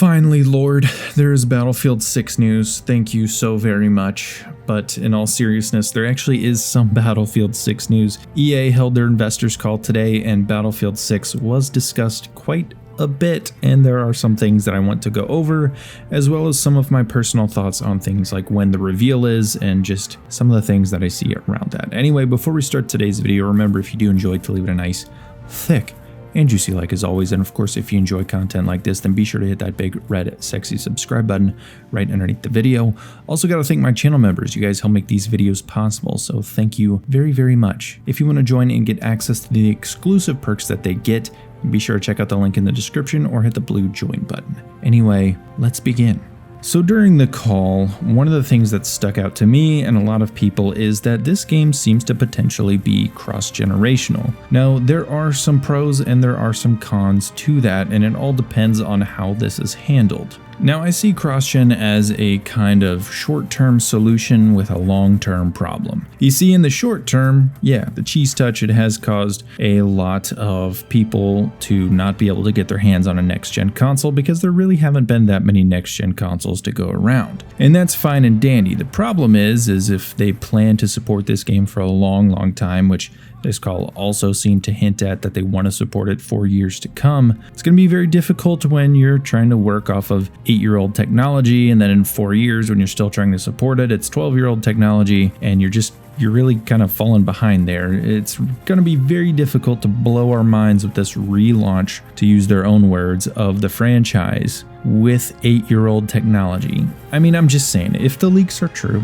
Finally, Lord, there is Battlefield 6 news. Thank you so very much. But in all seriousness, there actually is some Battlefield 6 news. EA held their investors call today, and Battlefield 6 was discussed quite a bit, and there are some things that I want to go over, as well as some of my personal thoughts on things like when the reveal is, and just some of the things that I see around that. Anyway, before we start today's video, remember if you do enjoy to leave it a nice, thick, and juicy like as always, and of course if you enjoy content like this, then be sure to hit that big red sexy subscribe button right underneath the video. Also gotta thank my channel members, you guys help make these videos possible, so thank you very much. If you want to join and get access to the exclusive perks that they get, be sure to check out the link in the description or hit the blue join button. Anyway, let's begin. So during the call, one of the things that stuck out to me and a lot of people is that this game seems to potentially be cross-generational. Now, there are some pros and there are some cons to that, and it all depends on how this is handled. Now, I see cross-gen as a kind of short-term solution with a long-term problem. You see, in the short term, yeah, the cheese touch, it has caused a lot of people to not be able to get their hands on a next-gen console because there really haven't been that many next-gen consoles to go around. And that's fine and dandy. The problem is if they plan to support this game for a long time, which this call also seemed to hint at that they want to support it for years to come, it's going to be very difficult when you're trying to work off of 8-year-old technology, and then in 4 years when you're still trying to support it, it's 12-year-old technology, and you're really kind of falling behind there. It's going to be very difficult to blow our minds with this relaunch, to use their own words, of the franchise with 8-year-old technology. I mean, I'm just saying, if the leaks are true,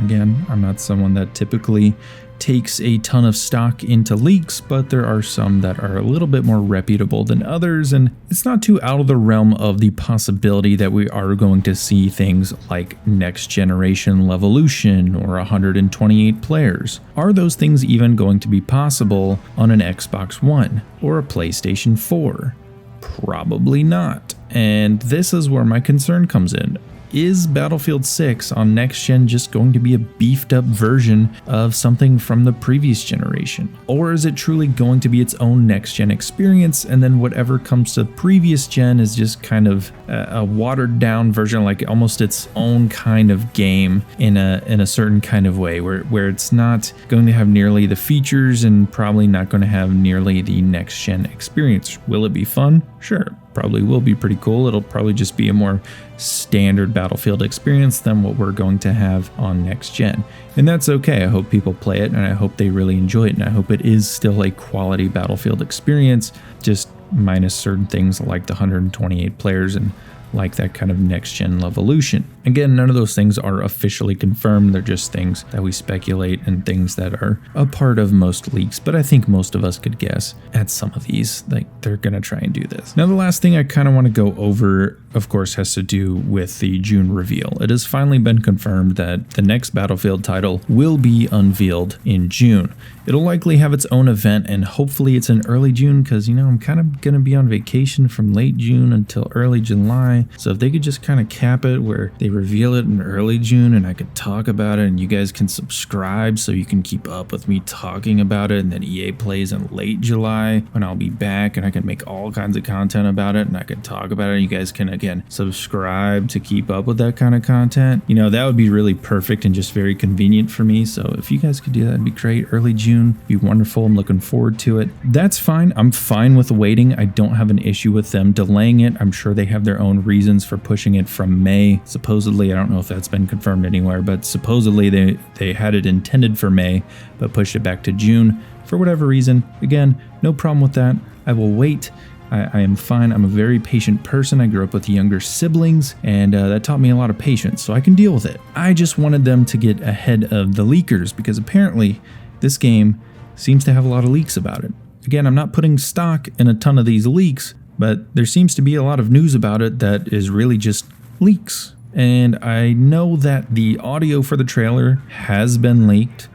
again, I'm not someone that typically takes a ton of stock into leaks, but there are some that are a little bit more reputable than others, and it's not too out of the realm of the possibility that we are going to see things like next generation Levolution or 128 players. Are those things even going to be possible on an Xbox One or a PlayStation 4? Probably not. And this is where my concern comes in. Is Battlefield 6 on next gen just going to be a beefed up version of something from the previous generation? Or is it truly going to be its own next gen experience, and then whatever comes to previous gen is just kind of a watered down version, like almost its own kind of game in a certain kind of way, where it's not going to have nearly the features and probably not going to have nearly the next gen experience? Will it be fun? Sure. Probably will be pretty cool. It'll probably just be a more standard Battlefield experience than what we're going to have on next gen. And that's okay. I hope people play it, and I hope they really enjoy it, and I hope it is still a quality Battlefield experience, just minus certain things like the 128 players and like that kind of next-gen Levolution. Again, none of those things are officially confirmed. They're just things that we speculate and things that are a part of most leaks, but I think most of us could guess at some of these, like they're gonna try and do this. Now, the last thing I kind of want to go over, of course, has to do with the June reveal. It has finally been confirmed that the next Battlefield title will be unveiled in June. It'll likely have its own event, and hopefully it's in early June, because, you know, I'm kind of gonna be on vacation from late June until early July. So if they could just kind of cap it where they reveal it in early June and I could talk about it, and you guys can subscribe so you can keep up with me talking about it, and then EA plays in late July when I'll be back and I can make all kinds of content about it and I can talk about it, and you guys can again subscribe to keep up with that kind of content. You know, that would be really perfect and just very convenient for me. So if you guys could do that, it'd be great. Early June, be wonderful. I'm looking forward to it. That's fine. I'm fine with waiting. I don't have an issue with them delaying it. I'm sure they have their own reasons for pushing it from May. Supposedly, I don't know if that's been confirmed anywhere, but supposedly they had it intended for May, but pushed it back to June for whatever reason. Again, no problem with that. I will wait. I am fine. I'm a very patient person. I grew up with younger siblings, and that taught me a lot of patience, so I can deal with it. I just wanted them to get ahead of the leakers, because apparently this game seems to have a lot of leaks about it. Again, I'm not putting stock in a ton of these leaks, but there seems to be a lot of news about it that is really just leaks. And I know that the audio for the trailer has been leaked.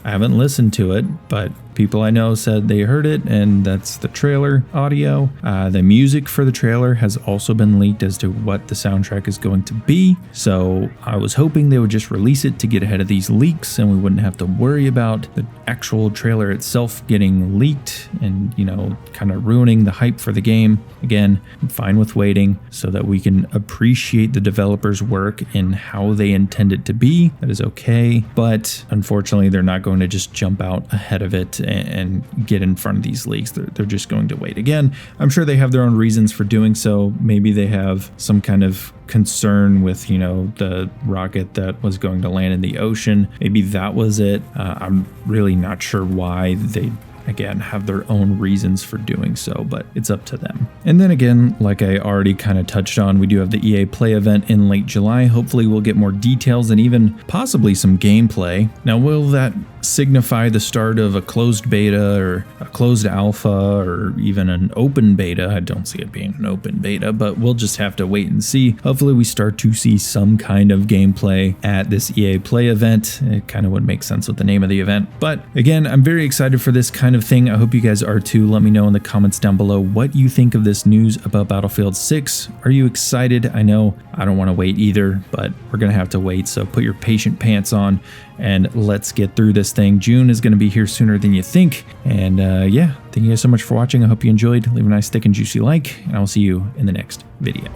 I haven't listened to it, but people I know said they heard it, and that's the trailer audio. The music for the trailer has also been leaked as to what the soundtrack is going to be. So I was hoping they would just release it to get ahead of these leaks, and we wouldn't have to worry about the actual trailer itself getting leaked and, you know, kind of ruining the hype for the game. Again, I'm fine with waiting so that we can appreciate the developers' work in how they intend it to be. That is okay, but unfortunately they're not going to just jump out ahead of it and get in front of these leaks. They're just going to wait. Again, I'm sure they have their own reasons for doing so. Maybe they have some kind of concern with, you know, the rocket that was going to land in the ocean. Maybe that was it. I'm really not sure why they, again, have their own reasons for doing so, but it's up to them. And then again, like I already kind of touched on, we do have the EA Play event in late July. Hopefully we'll get more details and even possibly some gameplay. Now, will that signify the start of a closed beta or a closed alpha or even an open beta? I don't see it being an open beta, but we'll just have to wait and see. Hopefully we start to see some kind of gameplay at this EA Play event. It kind of would make sense with the name of the event. But again, I'm very excited for this kind of thing. I hope you guys are too. Let me know in the comments down below what you think of this news about Battlefield 6. Are you excited? I know I don't want to wait either, but we're going to have to wait. So put your patient pants on and let's get through this thing. June is going to be here sooner than you think. And yeah, thank you guys so much for watching. I hope you enjoyed. Leave a nice thick and juicy like, and I'll see you in the next video.